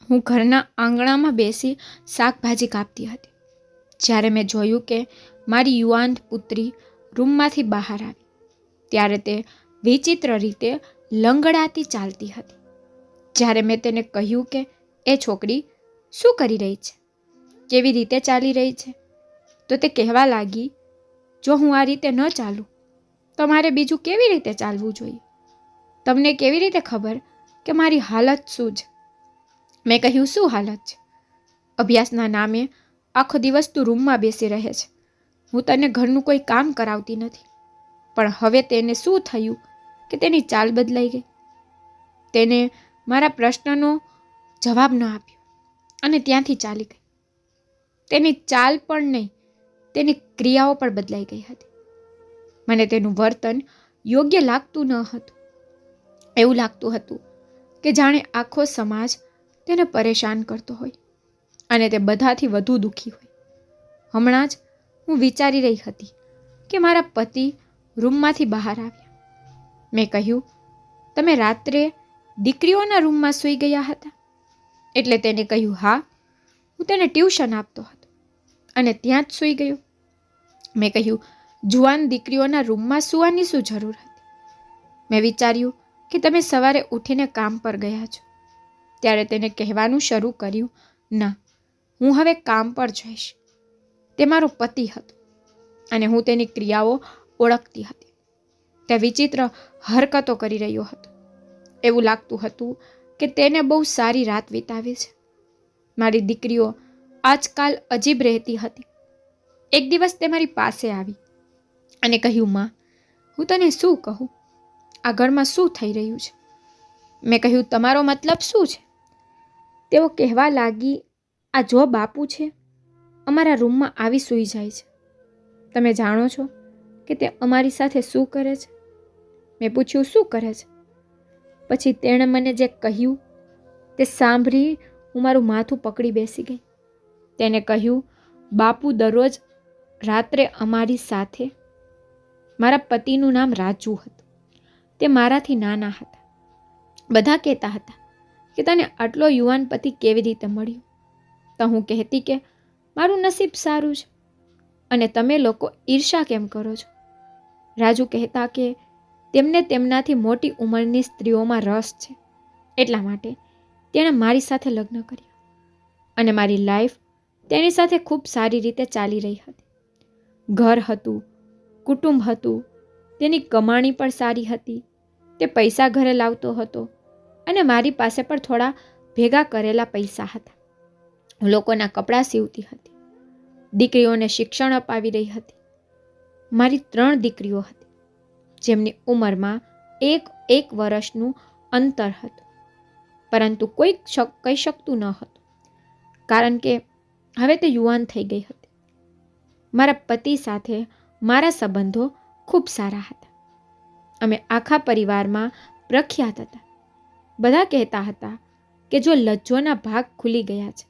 હું ઘરના આંગણામાં બેસી શાકભાજી કાપતી હતી જ્યારે મેં જોયું કે મારી યુવાન પુત્રી રૂમમાંથી બહાર આવી ત્યારે તે વિચિત્ર રીતે લંગડાતી ચાલતી હતી. જ્યારે મેં તેને કહ્યું કે એ છોકરી શું કરી રહી છે, કેવી રીતે ચાલી રહી છે, તો તે કહેવા લાગી, જો હું આ રીતે ન ચાલું તો મારે બીજું કેવી રીતે ચાલવું જોઈએ? તમને કેવી રીતે ખબર કે મારી હાલત શું છે? મેં કહ્યું, શું હાલત છે? અભ્યાસના નામે આખો દિવસ તું રૂમમાં બેસી રહે છે. હું તને ઘરનું કોઈ કામ કરાવતી નથી. પણ હવે તેને શું થયું કે તેની ચાલ બદલાઈ ગઈ. તેને મારા પ્રશ્નનો જવાબ ન આપ્યો અને ત્યાંથી ચાલી ગઈ. તેની ચાલ પણ નહીં, તેની ક્રિયાઓ પણ બદલાઈ ગઈ હતી. મને તેનું વર્તન યોગ્ય લાગતું ન હતું. એવું લાગતું હતું કે જાણે આખો સમાજ તેને પરેશાન કરતો હોય અને તે બધાથી વધુ દુઃખી હોય. હમણાં જ હું વિચારી રહી હતી કે મારા પતિ રૂમમાંથી બહાર આવ્યા. મેં કહ્યું, તમે રાત્રે દીકરીઓના રૂમમાં સૂઈ ગયા હતા? એટલે તેને કહ્યું, હા, હું તેને ટ્યુશન આપતો હતો અને ત્યાં જ સૂઈ ગયો. મેં કહ્યું, જુવાન દીકરીઓના રૂમમાં સૂવાની શું જરૂર હતી? મેં વિચાર્યું કે તમે સવારે ઉઠીને કામ પર ગયા છો. ત્યારે તેને કહેવાનું શરૂ કર્યું, ના, હું હવે કામ પર જઈશ. તે મારો પતિ હતો અને હું તેની ક્રિયાઓ ઓળખતી હતી. તે વિચિત્ર હરકતો કરી રહ્યો હતો. એવું લાગતું હતું કે તેને બહુ સારી રાત વિતાવી છે. મારી દીકરીઓ આજકાલ અજીબ રહેતી હતી. એક દિવસ તે મારી પાસે આવી અને કહ્યું, માં, હું તને શું કહું? આ ઘરમાં શું થઈ રહ્યું છે? મેં કહ્યું, તમારો મતલબ શું છે? તેઓ કહેવા લાગી, આ જો બાપુ છે, અમારા રૂમમાં આવી સૂઈ જાય છે. તમે જાણો છો કે તે અમારી સાથે શું કરે છે? મેં પૂછ્યું, શું કરે છે? પછી તેણે મને જે કહ્યું તે સાંભળી હું મારું માથું પકડી બેસી ગઈ. તેને કહ્યું, બાપુ દરરોજ રાત્રે અમારી સાથે. મારા પતિનું નામ રાજુ હતું. તે મારાથી નાના હતા. બધા કહેતા હતા કે તને આટલો યુવાન પતિ કેવી રીતે મળ્યો? તો હું કહેતી કે મારું નસીબ સારું છે અને તમે લોકો ઈર્ષા કેમ કરો છો? રાજુ કહેતા કે તેમને તેમનાથી મોટી ઉંમરની સ્ત્રીઓમાં રસ છે, એટલા માટે તેણે મારી સાથે લગ્ન કર્યા અને મારી લાઈફ તેની સાથે ખૂબ સારી રીતે ચાલી રહી હતી. ઘર હતું, કુટુંબ હતું, તેની કમાણી પણ સારી હતી. તે પૈસા ઘરે લાવતો હતો અને મારી પાસે પણ થોડા ભેગા કરેલા પૈસા હતા. હું લોકોના કપડાં સીવતી હતી, દીકરીઓને શિક્ષણ અપાવી રહી હતી. મારી 3 દીકરીઓ હતી જેમની ઉંમરમાં એક વર્ષનું અંતર હતું. પરંતુ કોઈ કહી શકતું ન હતું કારણ કે હવે તે યુવાન થઈ ગઈ હતી. મારા પતિ સાથે મારા સંબંધો ખૂબ સારા હતા. અમે આખા પરિવારમાં પ્રખ્યાત હતા. બધા કહેતા હતા કે જો લજ્જોના ભાગ ખુલી ગયા છે.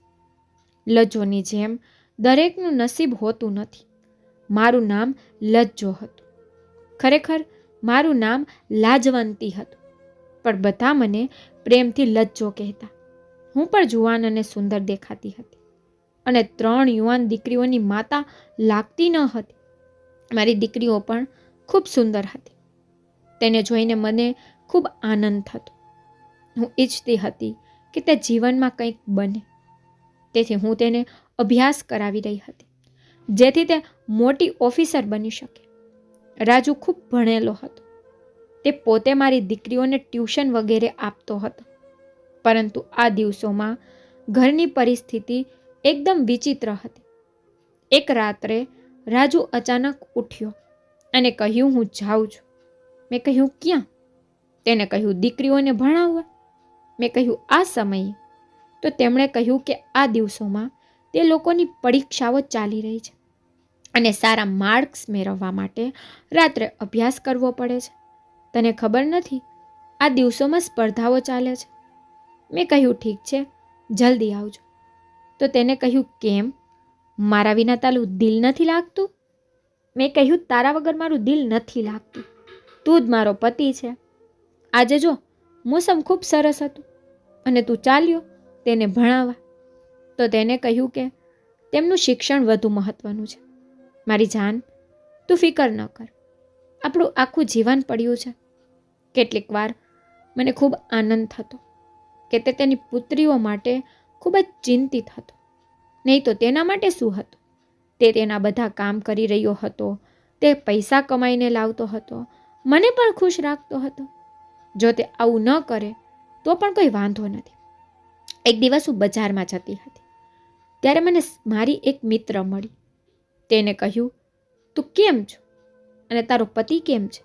લજ્જોની જેમ દરેકનું નસીબ હોતું નથી. મારું નામ લજ્જો હતું. ખરેખર મારું નામ લાજવંતી હતું, પણ બધા મને પ્રેમથી લજ્જો કહેતા. હું પણ જુવાન અને સુંદર દેખાતી હતી અને 3 યુવાન દીકરીઓની માતા લાગતી ન હતી. મારી દીકરીઓ પણ ખૂબ સુંદર હતી. તેને જોઈને મને ખૂબ આનંદ થતો. હું ઈચ્છતી હતી કે તે જીવનમાં કંઈક બને. તેથી હું તેને અભ્યાસ કરાવી રહી હતી જેથી તે મોટી ઓફિસર બની શકે. રાજુ ખૂબ ભણેલો હતો. તે પોતે મારી દીકરીઓને ટ્યુશન વગેરે આપતો હતો. પરંતુ આ દિવસોમાં ઘરની પરિસ્થિતિ એકદમ વિચિત્ર હતી. એક રાત્રે રાજુ અચાનક ઉઠ્યો અને કહ્યું, હું જાઉં છું. મેં કહ્યું, ક્યાં? તેને કહ્યું, દીકરીઓને ભણાવવા. મેં કહ્યું, આ સમયે? તો તેમણે કહ્યું કે આ દિવસોમાં તે લોકોની પરીક્ષાઓ ચાલી રહી છે અને સારા માર્ક્સ મેળવવા માટે રાત્રે અભ્યાસ કરવો પડે છે. તને ખબર નથી, આ દિવસોમાં સ્પર્ધાઓ ચાલે છે. મેં કહ્યું, ઠીક છે, જલ્દી આવજો. તો તેને કહ્યું, કેમ? મારા વિના તારું દિલ નથી લાગતું? મેં કહ્યું, તારા વગર મારું દિલ નથી લાગતું. તું જ મારો પતિ છે. આજે જો મોસમ ખૂબ સરસ હતું અને તું ચાલ્યો તેને ભણાવવા. તો તેને કહ્યું કે તેમનું શિક્ષણ વધુ મહત્વનું છે. મારી જાન, તું ફિકર ન કર, આપણું આખું જીવન પડ્યું છે. કેટલીક વાર મને ખૂબ આનંદ થતો કે તે તેની પુત્રીઓ માટે ખૂબ જ ચિંતિત હતો. નહીં તો તેના માટે શું હતું? તે તેના બધા કામ કરી રહ્યો હતો, તે પૈસા કમાઈને લાવતો હતો, મને પણ ખુશ રાખતો હતો. જો તે આવું ન કરે તો પણ કોઈ વાંધો નથી. એક દિવસ હું બજારમાં જતી હતી, ત્યારે મને મારી એક મિત્ર મળી. તેને કહ્યું, તું કેમ છો અને તારો પતિ કેમ છે?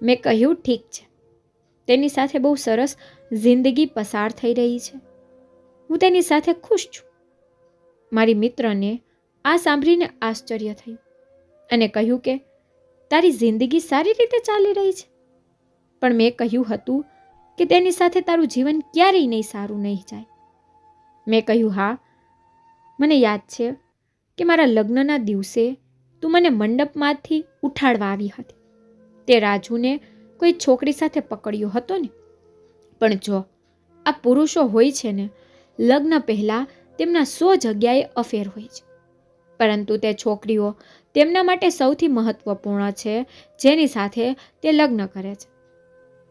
મેં કહ્યું, ઠીક છે, તેની સાથે બહુ સરસ જિંદગી પસાર થઈ રહી છે, હું તેની સાથે ખુશ છું. મારી મિત્રને આ સાંભળીને આશ્ચર્ય થયું અને કહ્યું કે તારી જિંદગી સારી રીતે ચાલી રહી છે. પણ મેં કહ્યું હતું કે તેની સાથે તારું જીવન ક્યારેય નહીં સારું નહીં જાય. મેં કહ્યું, હા, મને યાદ છે કે મારા લગ્નના દિવસે તું મને મંડપમાંથી ઉઠાડવા આવી હતી. તે રાજુને કોઈ છોકરી સાથે પકડ્યો હતો ને. પણ જો આ પુરુષો હોય છે ને, લગ્ન પહેલાં તેમના 100 જગ્યાએ અફેર હોય છે, પરંતુ તે છોકરીઓ તેમના માટે સૌથી મહત્વપૂર્ણ છે જેની સાથે તે લગ્ન કરે છે.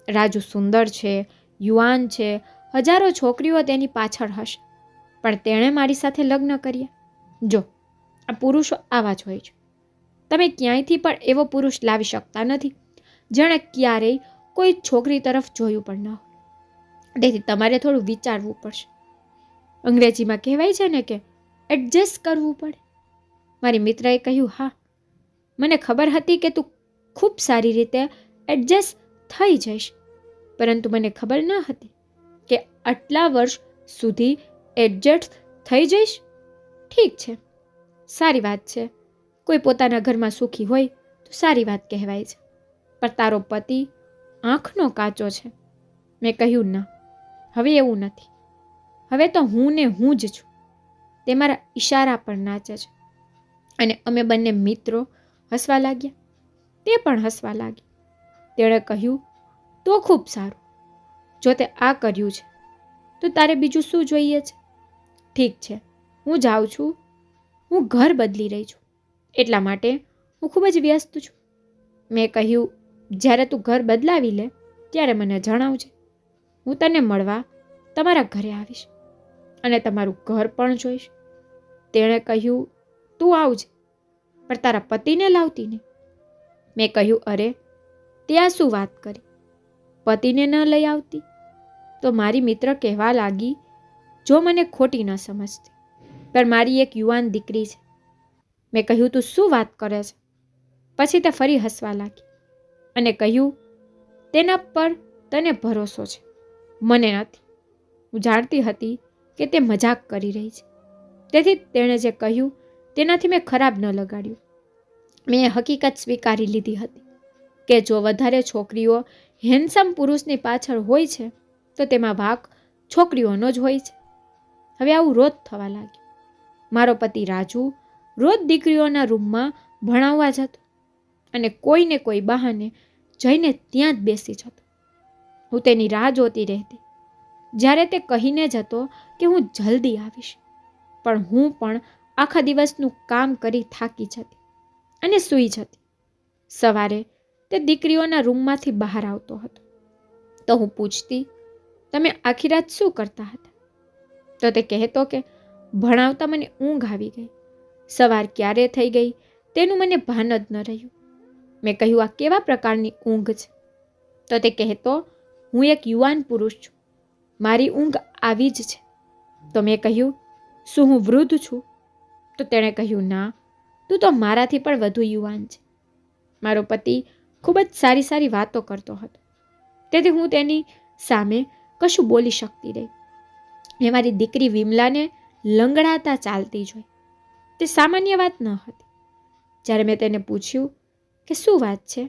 રાજુ સુંદર છે, યુવાન છે, હજારો છોકરીઓ તેની પાછળ હશે, પણ તેણે મારી સાથે લગ્ન કર્યા. જો આ પુરુષો આવા જ હોય છે. તમે ક્યાંયથી પણ એવો પુરુષ લાવી શકતા નથી જેણે ક્યારેય કોઈ છોકરી તરફ જોયું પણ ન હોય. તેથી તમારે થોડું વિચારવું પડશે. અંગ્રેજીમાં કહેવાય છે ને કે એડજસ્ટ કરવું પડે. મારી મિત્રએ કહ્યું, હા, મને ખબર હતી કે તું ખૂબ સારી રીતે એડજસ્ટ થઈ જઈશ, પરંતુ મને ખબર ન હતી કે આટલા વર્ષ સુધી એડજસ્ટ થઈ જઈશ. ઠીક છે, સારી વાત છે, કોઈ પોતાના ઘરમાં સુખી હોય તો સારી વાત કહેવાય છે, પણ તારો પતિ આંખનો કાચો છે. મેં કહ્યું, ના, હવે એવું નથી. હવે તો હું ને હું જ છું. તે મારા ઈશારા પર નાચે છે. અને અમે બંને મિત્રો હસવા લાગ્યા. તે પણ હસવા લાગી. તેણે કહ્યું, તો ખૂબ સારું, જો તે આ કર્યું છે તો તારે બીજું શું જોઈએ છે? ઠીક છે, હું જાઉં છું, હું ઘર બદલી રહી છું, એટલા માટે હું ખૂબ જ વ્યસ્ત છું. મેં કહ્યું, જ્યારે તું ઘર બદલાવી લે ત્યારે મને જણાવજે. હું તને મળવા તમારા ઘરે આવીશ અને તમારું ઘર પણ જોઈશ. તેણે કહ્યું, તું આવજે, પણ તારા પતિને લાવતી નહીં. મેં કહ્યું, અરે, તે આ શું વાત કરી? પતિને ન લઈ આવતી? તો મારી મિત્ર કહેવા લાગી, જો મને ખોટી ન સમજતી, પણ મારી એક યુવાન દીકરી છે. મેં કહ્યું, તું શું વાત કરે છે? પછી તે ફરી હસવા લાગી અને કહ્યું, તેના પર તને ભરોસો છે, મને નથી. હું જાણતી હતી કે તે મજાક કરી રહી છે, તેથી તેણે જે કહ્યું તેનાથી મેં ખરાબ ન લગાડ્યું. મેં હકીકત સ્વીકારી લીધી હતી કે જો વધારે છોકરીઓ હેન્ડસમ પુરુષની પાછળ હોય છે તો તેમાં વાંક છોકરીઓનો જ હોય છે. હવે આવું રોજ થવા લાગ્યું. મારો પતિ રાજુ રોજ દીકરીઓના રૂમમાં ભણાવવા જતો અને કોઈને કોઈ બહાને જઈને ત્યાં જ બેસી જતો. હું તેની રાહ જોતી રહેતી જ્યારે તે કહીને જતો કે હું જલ્દી આવીશ, પણ હું પણ આખા દિવસનું કામ કરી થાકી જતી અને સૂઈ જતી. સવારે તે દીકરીઓના રૂમમાંથી બહાર આવતો હતો તો હું પૂછતી, તમે આખી રાત શું કરતા હતા? તો તે કહેતો કે ભણાવતા મને ઊંઘ આવી ગઈ, સવાર ક્યારે થઈ ગઈ તેનું મને ભાન જ ન રહ્યું. મેં કહ્યું, આ કેવા પ્રકારની ઊંઘ છે? તો તે કહેતો, હું એક યુવાન પુરુષ છું, મારી ઊંઘ આવી જ છે. તો મેં કહ્યું, શું હું વૃદ્ધ છું? તો તેણે કહ્યું, ના, તું તો મારાથી પણ વધુ યુવાન છે. મારો પતિ ખૂબ જ સારી સારી વાતો કરતો હતો, તેથી હું તેની સામે કશું બોલી શકતી રહી. મેં મારી દીકરી વિમલાને લંગડાતા ચાલતી જોઈ. તે સામાન્ય વાત ન હતી. જ્યારે મેં તેને પૂછ્યું કે શું વાત છે,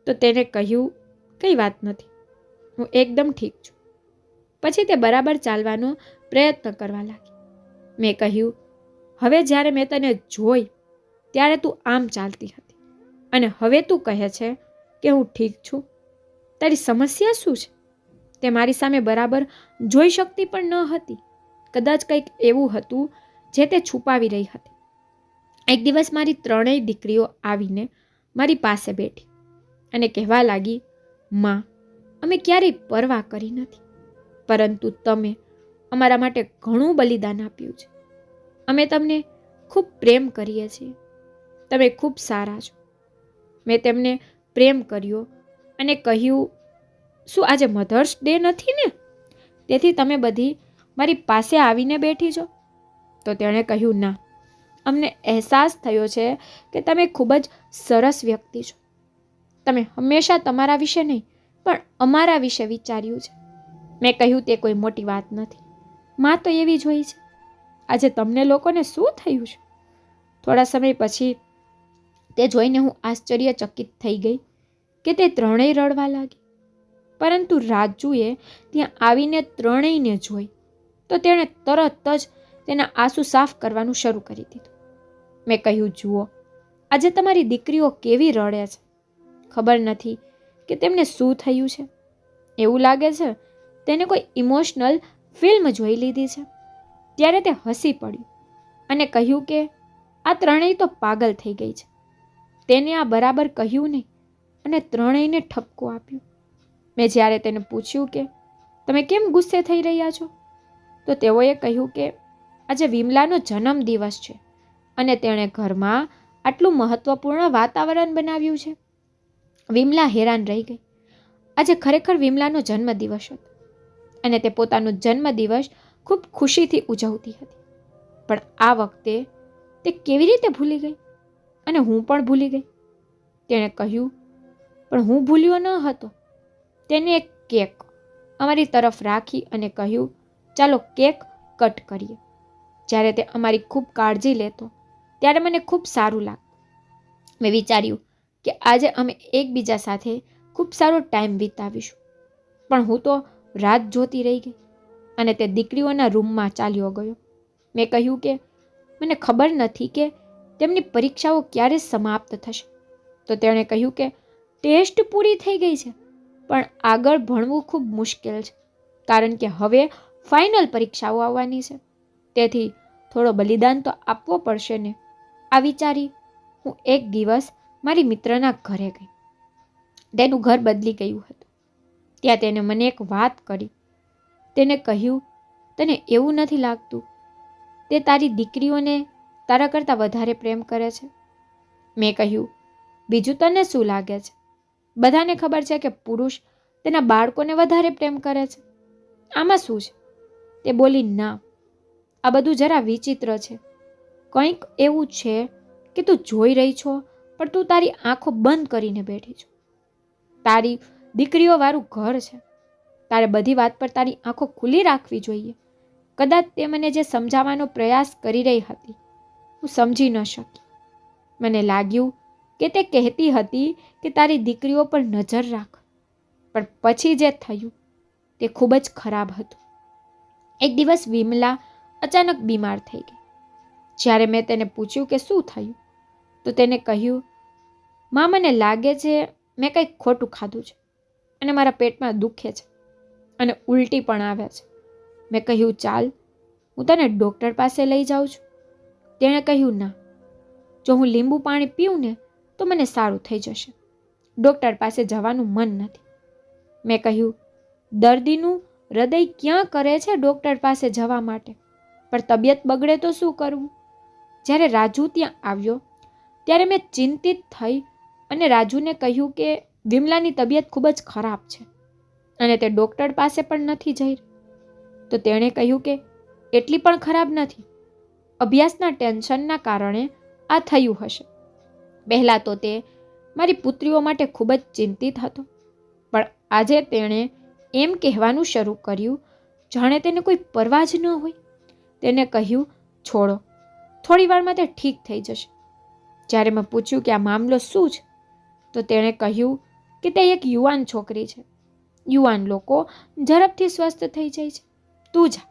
તો તેને કહ્યું, કંઈ વાત નથી, હું એકદમ ઠીક છું. પછી તે બરાબર ચાલવાનો પ્રયત્ન કરવા લાગી. મેં કહ્યું, હવે જ્યારે મેં તને જોઈ ત્યારે તું આમ ચાલતી હતી અને હવે તું કહે છે કે હું ઠીક છું. તારી સમસ્યા શું છે? તે મારી સામે બરાબર જોઈ શકતી પણ ન હતી. કદાચ કંઈક એવું હતું જે તે છુપાવી રહી હતી. એક દિવસ મારી 3 દીકરીઓ આવીને મારી પાસે બેઠી અને કહેવા લાગી, માં, અમે ક્યારેય પરવા કરી નથી, પરંતુ તમે અમારા માટે ઘણું બલિદાન આપ્યું છે. અમે તમને ખૂબ પ્રેમ કરીએ છીએ. તમે ખૂબ સારા છો. મેં તેમને પ્રેમ કર્યો અને કહ્યું, શું આજે મધર્સ ડે નથી ને? તેથી તમે બધી મારી પાસે આવીને બેઠી છો? તો તેણે કહ્યું, ના, અમને અહેસાસ થયો છે કે તમે ખૂબ જ સરસ વ્યક્તિ છો. તમે હંમેશા તમારા વિશે નહીં પણ અમારા વિશે વિચાર્યું છે. મેં કહ્યું, તે કોઈ મોટી વાત નથી. માં તો એવી જ હોય છે. આજે તમને લોકોને શું થયું છે? થોડા સમય પછી તે જોઈને હું આશ્ચર્યચકિત થઈ ગઈ કે તે ત્રણેય રડવા લાગી. પરંતુ રાજુએ ત્યાં આવીને ત્રણેયને જોઈ તો તેણે તરત જ તેના આંસુ સાફ કરવાનું શરૂ કરી દીધું. મેં કહ્યું, જુઓ, આજે તમારી દીકરીઓ કેવી રડે છે. ખબર નથી કે તેમને શું થયું છે. એવું લાગે છે તેને કોઈ ઇમોશનલ ફિલ્મ જોઈ લીધી છે. ત્યારે તે હસી પડ્યું અને કહ્યું કે આ ત્રણેય તો પાગલ થઈ ગઈ છે. તેને આ બરાબર કહ્યું નહીં અને ત્રણેયને ઠપકો આપ્યો. મેં જ્યારે તેને પૂછ્યું કે તમે કેમ ગુસ્સે થઈ રહ્યા છો, તો તેઓએ કહ્યું કે આજે વિમલાનો જન્મદિવસ છે અને તેણે ઘરમાં આટલું મહત્વપૂર્ણ વાતાવરણ બનાવ્યું છે. વિમલા હેરાન રહી ગઈ. આજે ખરેખર વિમલાનો જન્મદિવસ હતો અને તે પોતાનો જન્મદિવસ ખૂબ ખુશીથી ઉજવતી હતી. પણ આ વખતે તે કેવી રીતે ભૂલી ગઈ? અને હું પણ ભૂલી ગઈ. તેણે કહ્યું, પણ હું ભૂલ્યો ન હતો. તેને એક કેક અમારી તરફ રાખી અને કહ્યું, ચાલો કેક કટ કરીએ. જ્યારે તે અમારી ખૂબ કાળજી લેતો ત્યારે મને ખૂબ સારું લાગતું. મેં વિચાર્યું કે આજે અમે એકબીજા સાથે ખૂબ સારો ટાઈમ વિતાવીશું. પણ હું તો રાત જોતી રહી ગઈ અને તે દીકરીઓના રૂમમાં ચાલ્યો ગયો. મેં કહ્યું કે મને ખબર નથી કે તેમની પરીક્ષાઓ ક્યારે સમાપ્ત થશે. તો તેણે કહ્યું કે ટેસ્ટ પૂરી થઈ ગઈ છે, પણ આગળ ભણવું ખૂબ મુશ્કેલ છે કારણ કે હવે ફાઇનલ પરીક્ષાઓ આવવાની છે. તેથી થોડો બલિદાન તો આપવો પડશે ને. આ વિચારી હું એક દિવસ મારી મિત્રના ઘરે ગઈ. તેનું ઘર બદલી ગયું હતું. ત્યાં તેને મને એક વાત કરી. તેને કહ્યું, તને એવું નથી લાગતું તે તારી દીકરીઓને તારા કરતાં વધારે પ્રેમ કરે છે? મેં કહ્યું, બીજું તને શું લાગે છે? બધાને ખબર છે કે પુરુષ તેના બાળકોને વધારે પ્રેમ કરે છે. આમાં શું છે? તે બોલી, ના, આ બધું જરા વિચિત્ર છે. કંઈક એવું છે કે તું જોઈ રહી છો પણ તું તારી આંખો બંધ કરીને બેઠી છો. તારી દીકરીઓ વાળું ઘર છે. તારે બધી વાત પર તારી આંખો ખુલ્લી રાખવી જોઈએ. કદાચ તે મને જે સમજાવવાનો પ્રયાસ કરી રહી હતી હું સમજી ન શકી. મને લાગ્યું કે તે કહેતી હતી કે તારી દીકરીઓ પર નજર રાખ. પણ પછી જે થયું તે ખૂબ જ ખરાબ હતું. એક દિવસ વિમલા અચાનક બીમાર થઈ ગઈ. જ્યારે મેં તેને પૂછ્યું કે શું થયું, તો તેને કહ્યું, માં, મને લાગે છે મેં કંઈક ખોટું ખાધું છે અને મારા પેટમાં દુખે છે અને ઉલટી પણ આવે છે. મેં કહ્યું, ચાલ, હું તને ડૉક્ટર પાસે લઈ જાઉં છું. તેણે કહ્યું, ના, જો હું લીંબુ પાણી પીઉં ને તો મને સારું થઈ જશે. ડૉક્ટર પાસે જવાનું મન નથી. મેં કહ્યું, દર્દીનું હૃદય ક્યાં કરે છે ડૉક્ટર પાસે જવા માટે? પણ તબિયત બગડે તો શું કરવું? જ્યારે રાજુ ત્યાં આવ્યો ત્યારે મેં ચિંતિત થઈ અને રાજુને કહ્યું કે વિમલાની તબિયત ખૂબ જ ખરાબ છે અને તે ડૉક્ટર પાસે પણ નથી જઈ. તો તેણે કહ્યું કે એટલી પણ ખરાબ નથી. અભ્યાસના ટેન્શનના કારણે આ થયું હશે. પહેલાં તો તે મારી પુત્રીઓ માટે ખૂબ જ ચિંતિત હતો, પણ આજે તેણે એમ કહેવાનું શરૂ કર્યું જાણે તેને કોઈ પરવા જ ન હોય. તેને કહ્યું, છોડો, થોડી વારમાં તે ઠીક થઈ જશે. જ્યારે મેં પૂછ્યું કે આ મામલો શું છે, તો તેણે કહ્યું કે તે એક યુવાન છોકરી છે. યુવાન લોકો ઝડપથી સ્વસ્થ થઈ જાય છે. તું જા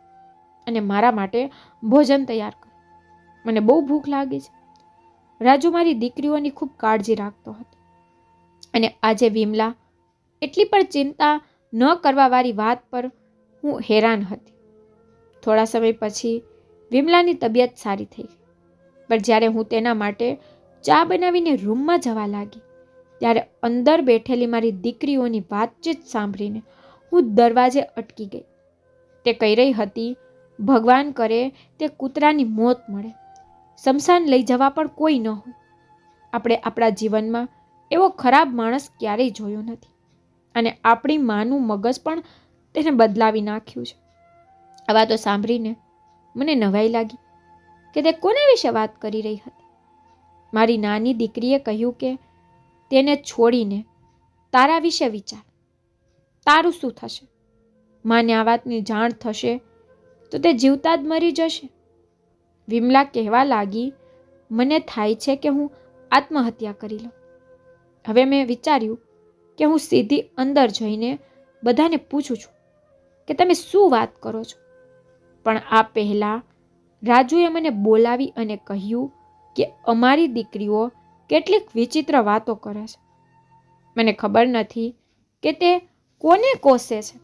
અને મારા માટે ભોજન તૈયાર કર. મને બહુ ભૂખ લાગી છે. રાજુ મારી દીકરીઓની ખૂબ કાળજી રાખતો હતો અને આજે વિમલા એટલી પણ ચિંતા ન કરવાવાળી વાત પર હું હેરાન હતી. થોડા સમય પછી વિમલાની તબિયત સારી થઈ ગઈ. પણ જ્યારે હું તેના માટે ચા બનાવીને રૂમમાં જવા લાગી ત્યારે અંદર બેઠેલી મારી દીકરીઓની વાતચીત સાંભળીને હું દરવાજે અટકી ગઈ. તે કહી રહી હતી, ભગવાન કરે તે કૂતરાની મોત મળે, શમશાન લઈ જવા પણ કોઈ ન હોય. આપણે આપણા જીવનમાં એવો ખરાબ માણસ ક્યારેય જોયો નથી અને આપણી માનું મગજ પણ તેને બદલાવી નાખ્યું છે. આ વાતો સાંભળીને મને નવાઈ લાગી કે તે કોના વિશે વાત કરી રહી હતી. મારી નાની દીકરીએ કહ્યું કે તેને છોડીને તારા વિશે વિચાર, તારું શું થશે? માને આ વાતની જાણ થશે તો તે જીવતા જ મરી જશે. વિમલા કહેવા લાગી, મને થાય છે કે હું આત્મહત્યા કરી લઉં. હવે મેં વિચાર્યું કે હું સીધી અંદર જઈને બધાને પૂછું છું કે તમે શું વાત કરો છો. પણ આ પહેલાં રાજુએ મને બોલાવી અને કહ્યું કે અમારી દીકરીઓ કેટલીક વિચિત્ર વાતો કરે છે. મને ખબર નથી કે તે કોને કોસે છે.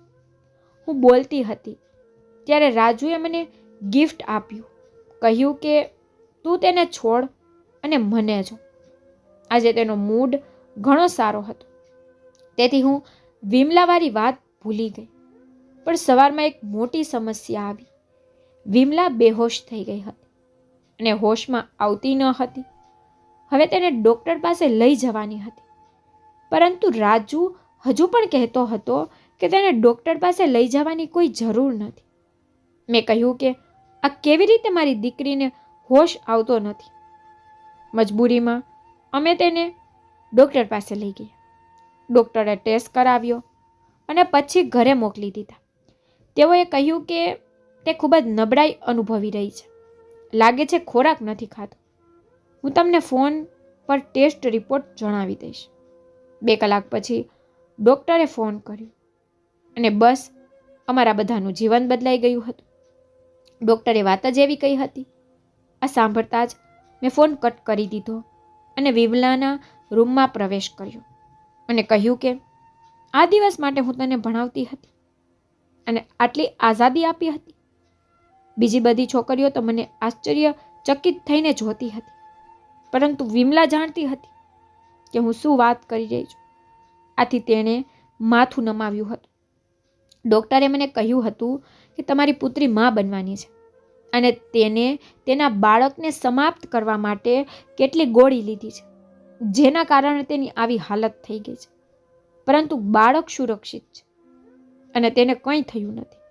હું બોલતી હતી ત્યારે રાજુએ મને ગિફ્ટ આપ્યું, કહ્યું કે તું તેને છોડ અને મને જો. આજે તેનો મૂડ ઘણો સારો હતો, તેથી હું વિમલાવાળી વાત ભૂલી ગઈ. પણ સવારમાં એક મોટી સમસ્યા આવી. વિમલા બેહોશ થઈ ગઈ હતી અને હોશમાં આવતી ન હતી. હવે તેને ડૉક્ટર પાસે લઈ જવાની હતી, પરંતુ રાજુ હજુ પણ કહેતો હતો કે તેને ડૉક્ટર પાસે લઈ જવાની કોઈ જરૂર નથી. મેં કહ્યું કે આ કેવી રીતે મારી દીકરીને હોશ આવતો નથી. મજબૂરીમાં અમે તેને ડૉક્ટર પાસે લઈ ગયા. ડૉક્ટરે ટેસ્ટ કરાવ્યો અને પછી ઘરે મોકલી દીધા. તેઓએ કહ્યું કે તે ખૂબ જ નબળાઈ અનુભવી રહી છે, લાગે છે ખોરાક નથી ખાતો. હું તમને ફોન પર ટેસ્ટ રિપોર્ટ જણાવી દઈશ. 2 કલાક પછી ડૉક્ટરે ફોન કર્યો અને બસ અમારા બધાનું જીવન બદલાઈ ગયું હતું. ડૉક્ટરે વાત જ એવી કહી હતી. આ સાંભળતા જ મેં ફોન કટ કરી દીધો અને વિમલાના રૂમમાં પ્રવેશ કર્યો અને કહ્યું કે આ દિવસ માટે હું તને ભણાવતી હતી અને આટલી આઝાદી આપી હતી. બીજી બધી છોકરીઓ તો મને આશ્ચર્યચકિત થઈને જોતી હતી, પરંતુ વિમલા જાણતી હતી કે હું શું વાત કરી રહી છું. આથી તેણે માથું નમાવ્યું હતું. ડૉક્ટરે મને કહ્યું હતું કે તમારી પુત્રી માં બનવાની છે અને તેને તેના બાળકને સમાપ્ત કરવા માટે કેટલી ગોળી લીધી છે, જેના કારણે તેની આવી હાલત થઈ ગઈ છે. પરંતુ બાળક સુરક્ષિત છે અને તેને કંઈ થયું નથી.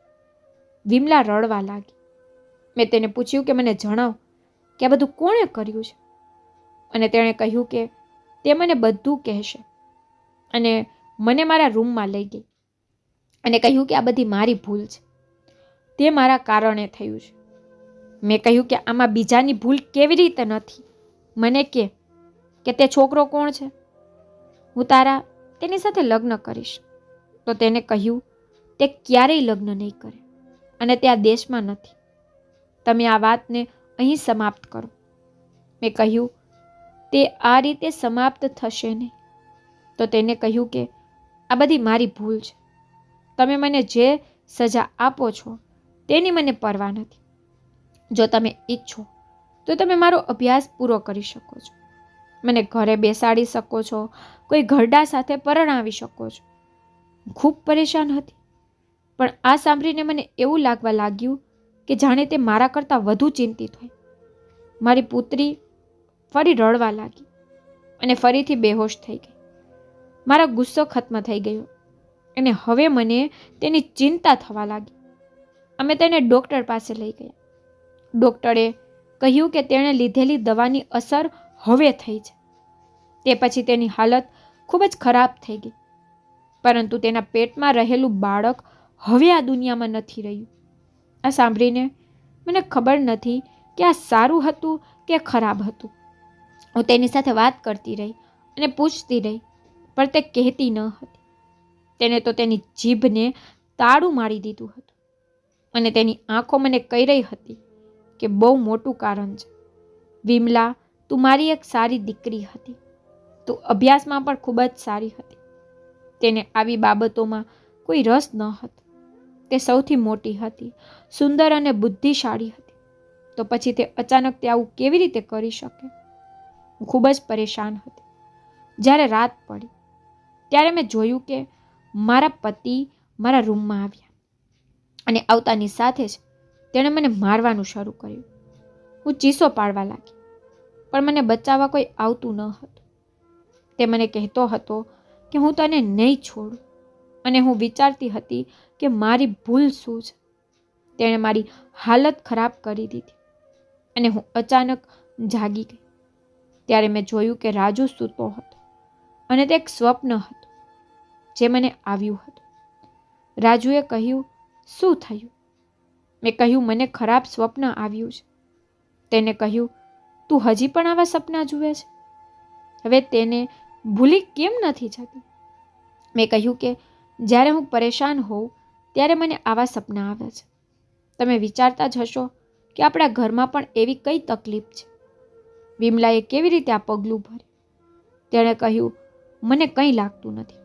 વિમલા રડવા લાગી. મેં તેને પૂછ્યું કે મને જણાવ કે આ બધું કોણે કર્યું છે, અને તેણે કહ્યું કે તે મને બધું કહેશે અને મને મારા રૂમમાં લઈ ગઈ અને કહ્યું કે આ બધી મારી ભૂલ છે, તે મારા કારણે થયું છે. મેં કહ્યું કે આમાં બીજાની ભૂલ કેવી રીતે નથી? મને કે તે છોકરો કોણ છે? હું તેની સાથે લગ્ન કરીશ. તો તેને કહ્યું તે ક્યારેય લગ્ન નહીં કરે અને તે આ દેશમાં નથી. તમે આ વાતને અહીં સમાપ્ત કરો. મેં કહ્યું તે આ રીતે સમાપ્ત થશે નહીં. તો તેને કહ્યું કે આ બધી મારી ભૂલ છે. તમે મને જે સજા આપો છો તેની મને પરવા નથી. જો તમે ઈચ્છો તો તમે મારો અભ્યાસ પૂરો કરી શકો છો, મને ઘરે બેસાડી શકો છો, કોઈ ઘરડા સાથે પરણાવી શકો છો. ખૂબ પરેશાન હતી, પણ આ સાંભળીને મને એવું લાગવા લાગ્યું કે જાણે તે મારા કરતાં વધુ ચિંતિત હોય. મારી પુત્રી ફરી રડવા લાગી અને ફરીથી બેહોશ થઈ ગઈ. મારો ગુસ્સો ખત્મ થઈ ગયો અને હવે મને તેની ચિંતા થવા લાગી. અમે તેને ડૉક્ટર પાસે લઈ ગયા. ડૉક્ટરે કહ્યું કે તેણે લીધેલી દવાની અસર હવે થઈ છે. તે પછી તેની હાલત ખૂબ જ ખરાબ થઈ ગઈ, પરંતુ તેના પેટમાં રહેલું બાળક હવે આ દુનિયામાં નથી રહ્યું. આ સાંભળીને મને ખબર નથી કે આ સારું હતું કે ખરાબ હતું. હું તેની સાથે વાત કરતી રહી અને પૂછતી રહી, પણ તે કહેતી ન હતી. તેને તો તેની જીભને તાળું મારી દીધું હતું અને તેની આંખો મને કહી રહી હતી કે બહુ મોટું કારણ છે. વિમલા, તું મારી એક સારી દીકરી હતી. તું અભ્યાસમાં પણ ખૂબ જ સારી હતી. તેને આવી બાબતોમાં કોઈ રસ ન હતો. તે સૌથી મોટી હતી, સુંદર અને બુદ્ધિશાળી હતી. તો પછી તે અચાનક તે આવું કેવી રીતે કરી શકે? હું ખૂબ જ પરેશાન હતી. જ્યારે રાત પડી ત્યારે મેં જોયું કે મારા પતિ મારા રૂમમાં આવ્યા અને આવતાની સાથે જ તેણે મને મારવાનું શરૂ કર્યું. હું ચીસો પાડવા લાગી, પણ મને બચાવવા કોઈ આવતું ન હતું. તે મને કહેતો હતો કે હું તને નહીં છોડું, અને હું વિચારતી હતી કે મારી ભૂલ શું છે. તેણે મારી હાલત ખરાબ કરી દીધી અને હું અચાનક જાગી ગઈ. ત્યારે મેં જોયું કે રાજુ સૂતો હતો અને તે એક સ્વપ્ન હતું જે મને આવ્યું હતું. રાજુએ કહ્યું, શું થયું? મેં કહ્યું, મને ખરાબ સ્વપ્ન આવ્યું છે. તેને કહ્યું, તું હજી પણ આવા સપના જુએ છે? હવે તેને ભૂલી કેમ નથી જતી? મેં કહ્યું કે જ્યારે હું પરેશાન હોઉં ત્યારે મને આવા સપના આવે છે. તમે વિચારતા જ હશો કે આપણા ઘરમાં પણ એવી કઈ તકલીફ છે. વિમલાએ કેવી રીતે આ પગલું ભર્યું? તેણે કહ્યું, મને કંઈ લાગતું નથી.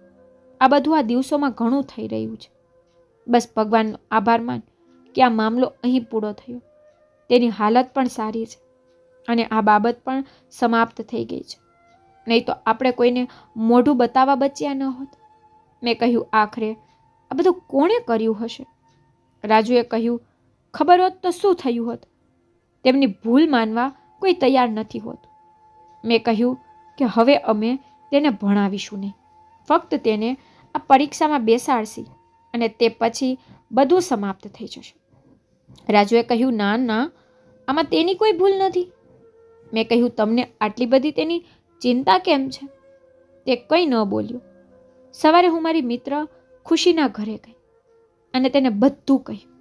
આ બધું આ દિવસોમાં ઘણું થઈ રહ્યું છે. બસ ભગવાનનો આભાર માન કે આ મામલો અહીં પૂરો થયો. તેની હાલત પણ સારી છે અને આ બાબત પણ સમાપ્ત થઈ ગઈ છે. નહીં તો આપણે કોઈને મોઢું બતાવવા બચ્યા ન હોત. મેં કહ્યું, આખરે આ બધું કોણે કર્યું હશે? રાજુએ કહ્યું, ખબર હોત તો શું થયું હોત? તેમની ભૂલ માનવા કોઈ તૈયાર નથી હોતું. મેં કહ્યું કે હવે અમે તેને ભણાવીશું નહીં, ફક્ત તેને આ પરીક્ષામાં બેસાડશી અને તે પછી બધું સમાપ્ત થઈ જશે. રાજુએ કહ્યું, ના ના, આમાં તેની કોઈ ભૂલ નથી. મેં કહ્યું, તમને આટલી બધી તેની ચિંતા કેમ છે? તે કંઈ ન બોલ્યો. સવારે હું મારી મિત્ર ખુશીના ઘરે ગઈ અને તેને બધું કહ્યું.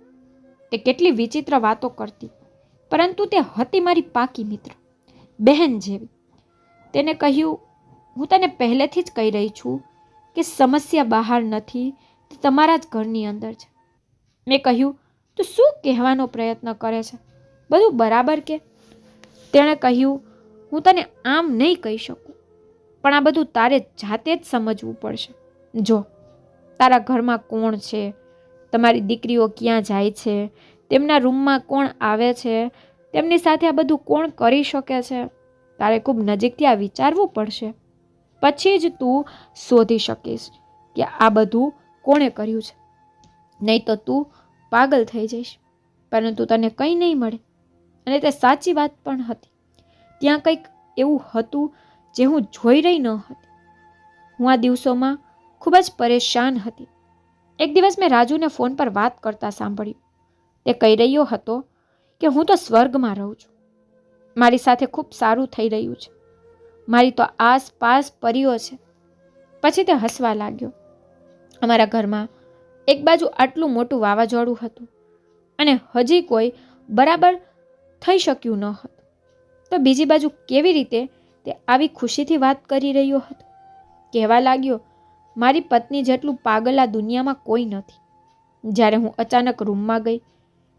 તે કેટલી વિચિત્ર વાતો કરતી, પરંતુ તે હતી મારી પાકી મિત્ર, બહેન જેવી. તેને કહ્યું, હું તને પહેલેથી જ કહી રહી છું કે સમસ્યા બહાર નથી, તે તમારા જ ઘરની અંદર છે. મેં કહ્યું, તું શું કહેવાનો પ્રયત્ન કરે છે? બધું બરાબર કે? તેણે કહ્યું, હું તને આમ નહીં કહી શકું, પણ આ બધું તારે જાતે જ સમજવું પડશે. જો, તારા ઘરમાં કોણ છે, તમારી દીકરીઓ ક્યાં જાય છે, તેમના રૂમમાં કોણ આવે છે, તેમની સાથે આ બધું કોણ કરી શકે છે, તારે ખૂબ નજીકથી આ વિચારવું પડશે. પછી જ તું શોધી શકીશ કે આ બધું કોણે કર્યું છે. નહીં તો તું પાગલ થઈ જઈશ. પરંતુ તને કંઈ નહીં મળે. અને તે સાચી વાત પણ હતી. ત્યાં કંઈક એવું હતું જે હું જોઈ રહી ન હતી. હું આ દિવસોમાં ખૂબ જ પરેશાન હતી. એક દિવસ મેં રાજુને ફોન પર વાત કરતા સાંભળ્યું. તે કહી રહ્યો હતો કે હું તો સ્વર્ગમાં રહું છું. મારી સાથે ખૂબ સારું થઈ રહ્યું છે. મારી તો આસપાસ પરીઓ છે. પછી તે હસવા લાગ્યો. અમારા ઘરમાં એક બાજુ આટલું મોટું વાવાઝોડું હતું અને હજી કોઈ બરાબર થઈ શક્યું ન હતું, તો બીજી બાજુ કેવી રીતે તે આવી ખુશીથી વાત કરી રહ્યો હતો? કહેવા લાગ્યો, મારી પત્ની જેટલું પાગલ આ દુનિયામાં કોઈ નથી. જ્યારે હું અચાનક રૂમમાં ગઈ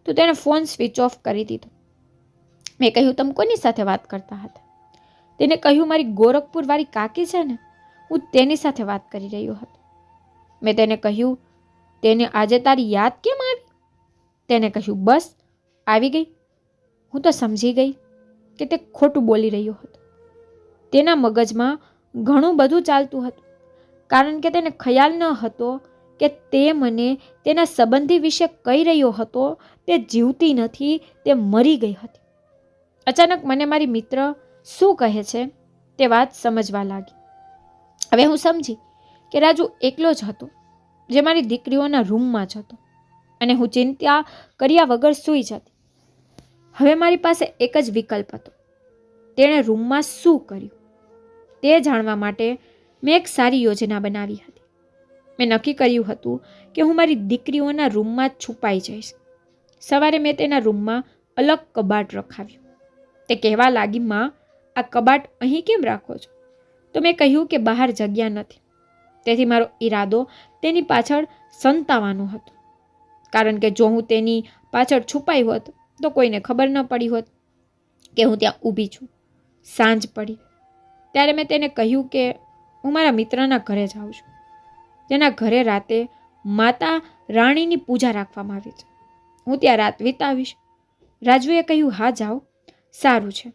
તો તેણે ફોન સ્વિચ ઓફ કરી દીધો. મેં કહ્યું, તમે કોની સાથે વાત કરતા હતા? તેને કહ્યું, મારી ગોરખપુર વાળી કાકી છે ને, હું તેની સાથે વાત કરી રહ્યો હતો. મેં તેને કહ્યું, તેને આજે તારી યાદ કેમ આવી? તેને કહ્યું, બસ આવી ગઈ. હું તો સમજી ગઈ કે તે ખોટું બોલી રહ્યો હતો. તેના મગજમાં ઘણું બધું ચાલતું હતું, કારણ કે તેને ખ્યાલ ન હતો કે તે મને તેના સંબંધી વિશે કહી રહ્યો હતો તે જીવતી નથી, તે મરી ગઈ હતી. અચાનક મને મારી મિત્ર શું કહે છે તે વાત સમજવા લાગી. હવે હું સમજી કે રાજુ એકલો જ હતો, જે મારી દીકરીઓના રૂમમાં જ હતો, અને હું ચિંતા કર્યા વગર સૂઈ જતી. હવે મારી પાસે એક જ વિકલ્પ હતો. તેણે રૂમમાં શું કર્યું તે જાણવા માટે મેં એક સારી યોજના બનાવી હતી. મેં નક્કી કર્યું હતું કે હું મારી દીકરીઓના રૂમમાં જ છુપાઈ જઈશ. સવારે મેં તેના રૂમમાં અલગ કબાટ રખાવ્યું. તે કહેવા લાગી, માં, આ કબાટ અહીં કેમ રાખો છો? તો મેં કહ્યું કે બહાર જગ્યા નથી. તેથી મારો ઈરાદો તેની પાછળ સંતાવાનો હતો, કારણ કે જો હું તેની પાછળ છુપાઈ હોત તો કોઈને ખબર ન પડી હોત કે હું ત્યાં ઊભી છું. સાંજ પડી ત્યારે મેં તેને કહ્યું કે હું મારા મિત્રના ઘરે જાઉં છું, જેના ઘરે રાતે માતા રાણીની પૂજા રાખવામાં આવી છે. હું ત્યાં રાત વિતાવીશ. રાજુએ કહ્યું, હા જાઓ, સારું છે,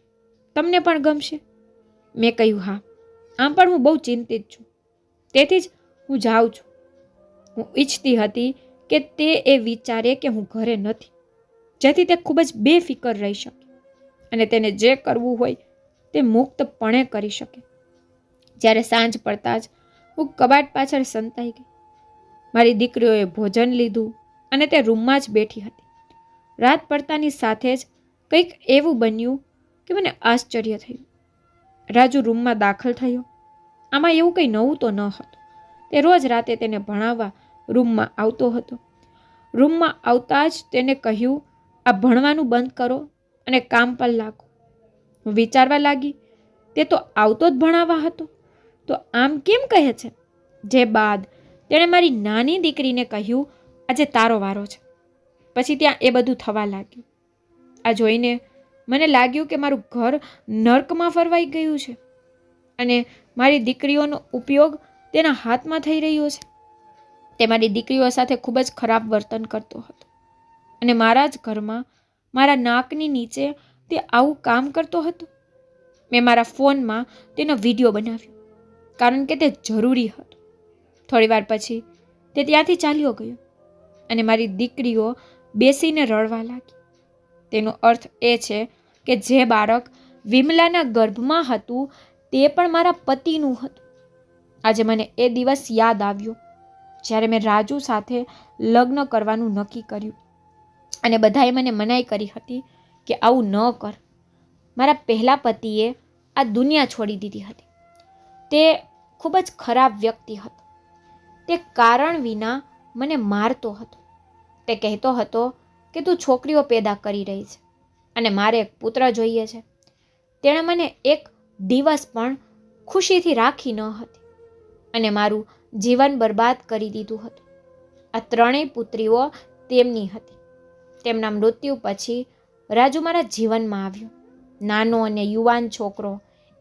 તમને પણ ગમશે? મેં કહ્યું, હા, આમ પણ હું બહુ ચિંતિત છું, તેથી જ હું જાઉં છું. હું ઈચ્છતી હતી કે તે એ વિચારે કે હું ઘરે નથી, જેથી તે ખૂબ જ બેફિકર રહી શકે અને તેને જે કરવું હોય તે મુક્તપણે કરી શકે. જ્યારે સાંજ પડતા જ હું કબાટ પાછળ સંતાઈ ગઈ. મારી દીકરીઓએ ભોજન લીધું અને તે રૂમમાં જ બેઠી હતી. રાત પડતાની સાથે જ કંઈક એવું બન્યું કે મને આશ્ચર્ય થયું. રાજુ રૂમમાં દાખલ થયો. આમાં એવું કંઈ નવું તો ન હતું. તે રોજ રાતે તેને ભણાવવા રૂમમાં આવતો હતો. રૂમમાં આવતા જ તેને કહ્યું, આ ભણવાનું બંધ કરો અને કામ પર લાગો. હું વિચારવા લાગી, તે તો આવતો જ ભણાવવા હતો, તો આમ કેમ કહે છે? જે બાદ તેણે મારી નાની દીકરીને કહ્યું, આજે તારો વારો છે. પછી ત્યાં એ બધું થવા લાગ્યું. આ જોઈને મને લાગ્યું કે મારું ઘર નર્કમાં ફરવાઈ ગયું છે અને મારી દીકરીઓનો ઉપયોગ તેના હાથમાં થઈ રહ્યો છે. તે મારી દીકરીઓ સાથે ખૂબ જ ખરાબ વર્તન કરતો હતો અને મારા જ ઘરમાં મારા નાકની નીચે તે આવું કામ કરતો હતો. મેં મારા ફોનમાં તેનો વિડીયો બનાવ્યો કારણ કે તે જરૂરી હતો. થોડી વાર પછી તે ત્યાંથી ચાલ્યો ગયો અને મારી દીકરીઓ બેસીને રડવા લાગી. તેનો અર્થ એ છે કે જે બાળક વિમલાના ગર્ભમાં હતું તે પણ મારા પતિનું હતું. આજે મને એ દિવસ યાદ આવ્યો જ્યારે મેં રાજુ સાથે લગ્ન કરવાનું નક્કી કર્યું અને બધાએ મને મનાઈ કરી હતી કે આવું ન કર. મારા પહેલા પતિએ આ દુનિયા છોડી દીધી હતી. તે ખૂબ જ ખરાબ વ્યક્તિ હતો. તે કારણ વિના મને મારતો હતો. તે કહેતો હતો કે તું છોકરીઓ પેદા કરી રહી છે અને મારે એક પુત્ર જોઈએ છે. તેણે મને એક દિવસ પણ ખુશીથી રાખી ન હતી અને મારું જીવન બરબાદ કરી દીધું હતું. આ ત્રણેય પુત્રીઓ તેમની હતી. તેમના મૃત્યુ પછી રાજુ મારા જીવનમાં આવ્યો. નાનો અને યુવાન છોકરો,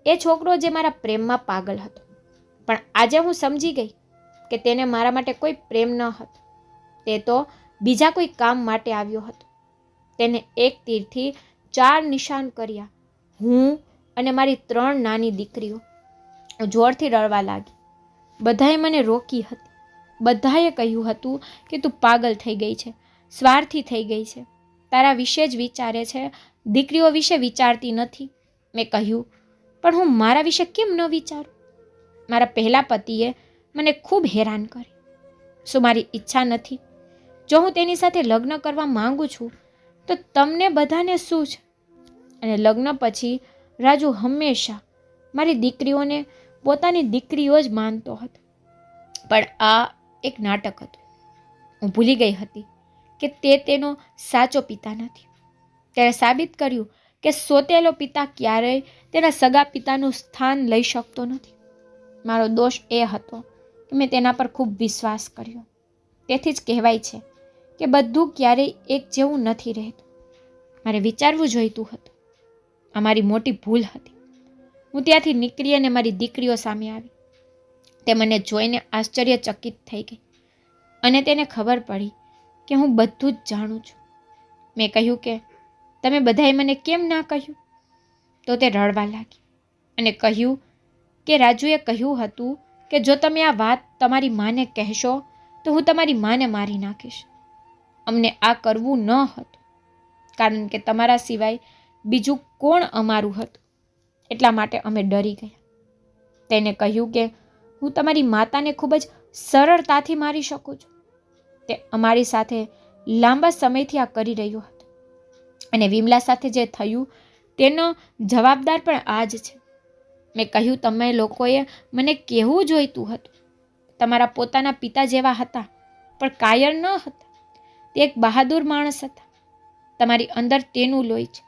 એ છોકરો જે મારા પ્રેમમાં પાગલ હતો. પણ આજે હું સમજી ગઈ કે તેને મારા માટે કોઈ પ્રેમ ન હતો. તે તો બીજા કોઈ કામ માટે આવ્યો હતો. તેને એક તીરથી 4 નિશાન કર્યા. હું અને મારી 3 નાની દીકરીઓ. જોરથી રડવા લાગી. બધાએ મને રોકી હતી. બધાએ કહ્યું હતું કે તું પાગલ થઈ ગઈ છે, સ્વાર્થી થઈ ગઈ છે, તારા વિશે જ વિચારે છે, દીકરીઓ વિશે વિચારતી નથી. મેં કહ્યું, પણ હું મારા વિશે કેમ ન વિચારું? મારા પહેલા પતિએ મને ખૂબ હેરાન કરી. શું મારી ઈચ્છા નથી? જો હું તેની સાથે લગ્ન કરવા માંગુ છું તો તમને બધાને શું છે? અને લગ્ન પછી રાજુ હંમેશા મારી દીકરીઓને પોતાની દીકરીઓ જ માનતો હતો. પણ આ એક નાટક હતું. હું ભૂલી ગઈ હતી કે તે તેનો સાચો પિતા નથી. તેણે સાબિત કર્યું કે સોતેલો પિતા ક્યારેય તેના સગા પિતાનું સ્થાન લઈ શકતો નથી. મારો દોષ એ હતો કે મેં તેના પર ખૂબ વિશ્વાસ કર્યો. તેથી જ કહેવાય છે કે બધું ક્યારેય એક જેવું નથી રહેતું. મારે વિચારવું જોઈતું હતું. આ મારી મોટી ભૂલ હતી. હું ત્યાંથી નીકળી અને મારી દીકરીઓ સામે આવી. તે મને જોઈને આશ્ચર્યચકિત થઈ ગઈ અને તેને ખબર પડી કે હું બધું જ જાણું છું. મેં કહ્યું કે તમે બધાએ મને કેમ ના કહ્યું? તો તે રડવા લાગી અને કહ્યું કે રાજુએ કહ્યું હતું કે જો તમે આ વાત તમારી માને કહેશો તો હું તમારી માને મારી નાખીશ. અમને આ કરવું ન હતું કારણ કે તમારા સિવાય બીજું કોણ અમારું હતું. એટલા માટે અમે ડરી ગયા. તેને કહ્યું કે હું તમારી માતાને ખૂબ જ સરળતાથી મારી શકું છું. તે અમારી સાથે લાંબા સમયથી આ કરી રહ્યો હતો અને વિમલા સાથે જે થયું તેનો જવાબદાર પણ આ જ છે. મેં કહ્યું, તમે લોકોએ મને કહેવું જોઈતું હતું. તમારા પોતાના પિતા જેવા હતા પણ કાયર ન હતા. તે એક બહાદુર માણસ હતા. તમારી અંદર તેનું લોહી છે.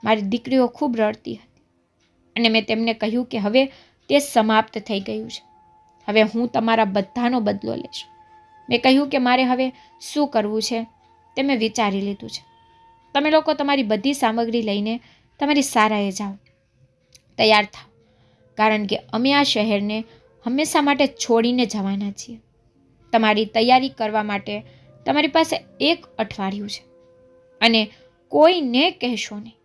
મારી દીકરીઓ ખૂબ રડતી હતી અને મેં તેમને કહ્યું કે હવે તે સમાપ્ત થઈ ગયું છે. હવે હું તમારા બધાનો બદલો લઈશ. મેં કહ્યું કે મારે હવે શું કરવું છે તે મેં વિચારી લીધું છે. તમે લોકો તમારી બધી સામગ્રી લઈને તમારી સારાએ જાઓ. તૈયાર થાઓ કારણ કે અમે આ શહેરને હંમેશા માટે છોડીને જવાના છીએ. તમારી તૈયારી કરવા માટે તમારી પાસે 1 અઠવાડિયું છે અને કોઈને કહેશો નહીં.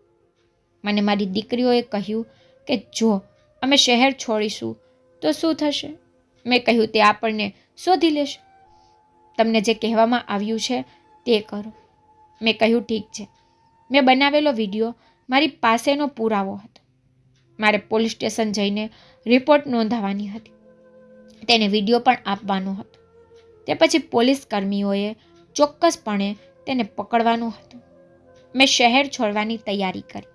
મને મારી દીકરીઓએ કહ્યું કે જો અમે શહેર છોડીશું તો શું થશે? મેં કહ્યું તે આપણને શોધી લેશે. તમને જે કહેવામાં આવ્યું છે તે કરો. મેં કહ્યું ઠીક છે. મેં બનાવેલો વિડીયો મારી પાસેનો પુરાવો હતો. મારે પોલીસ સ્ટેશન જઈને રિપોર્ટ નોંધાવવાની હતી. તેને વિડીયો પણ આપવાનો હતો. તે પછી પોલીસ કર્મીઓએ ચોક્કસપણે તેને પકડવાનો હતો. મેં શહેર છોડવાની તૈયારી કરી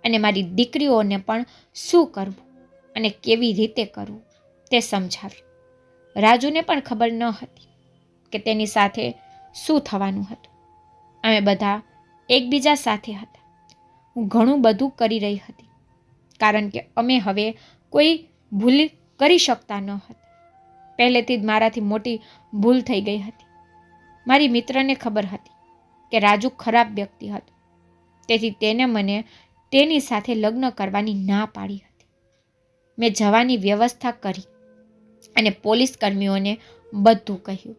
અને મારી દીકરીઓને પણ શું કરવું અને કેવી રીતે કરવું તે સમજાવ્યું. રાજુને પણ ખબર ન હતી કે તેની સાથે શું થવાનું હતું. અમે બધા એકબીજા સાથે હતા. હું ઘણું બધું કરી રહી હતી કારણ કે અમે હવે કોઈ ભૂલ કરી શકતા ન હતા. પહેલેથી જ મારાથી મોટી ભૂલ થઈ ગઈ હતી. મારી મિત્રને ખબર હતી કે રાજુ ખરાબ વ્યક્તિ હતો, તેથી તેને મને તેની સાથે લગ્ન કરવાની ના પાડી હતી. મેં જવાની વ્યવસ્થા કરી અને પોલીસ કર્મીઓને બધું કહ્યું.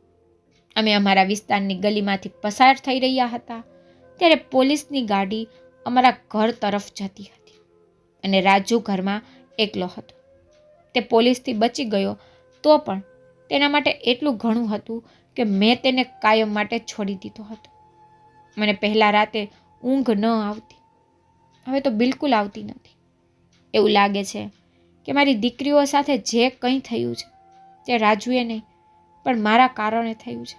અમે અમારા વિસ્તારની ગલીમાંથી પસાર થઈ રહ્યા હતા ત્યારે પોલીસની ગાડી અમારા ઘર તરફ જતી હતી અને રાજુ ઘરમાં એકલો હતો. તે પોલીસથી બચી ગયો તો પણ તેના માટે એટલું ઘણું હતું કે મેં તેને કાયમ માટે છોડી દીધો હતો. મને પહેલાં રાતે ઊંઘ ન આવતી, હવે તો બિલકુલ આવતી નથી. એવું લાગે છે કે મારી દીકરીઓ સાથે જે કંઈ થયું છે તે રાજુએ નહીં પણ મારા કારણે થયું છે.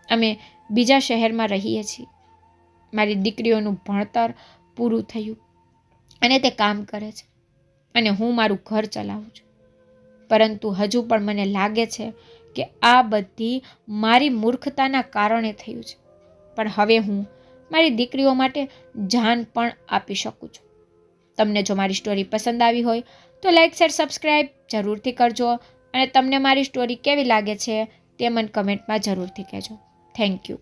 અમે બીજા શહેરમાં રહીએ છીએ. મારી દીકરીઓનું ભણતર પૂરું થયું અને તે કામ કરે છે અને હું મારું ઘર ચલાવું છું. પરંતુ હજુ પણ મને લાગે છે કે આ બધી મારી મૂર્ખતાના કારણે થયું છે. પણ હવે હું મારી દીકરીઓ માટે જાન પણ આપી શકું છું. તમને જો મારી સ્ટોરી પસંદ આવી હોય તો લાઈક શેર સબસ્ક્રાઈબ જરૂરથી કરજો અને તમને મારી સ્ટોરી કેવી લાગે છે તે મને કમેન્ટમાં જરૂરથી કહેજો. Thank you.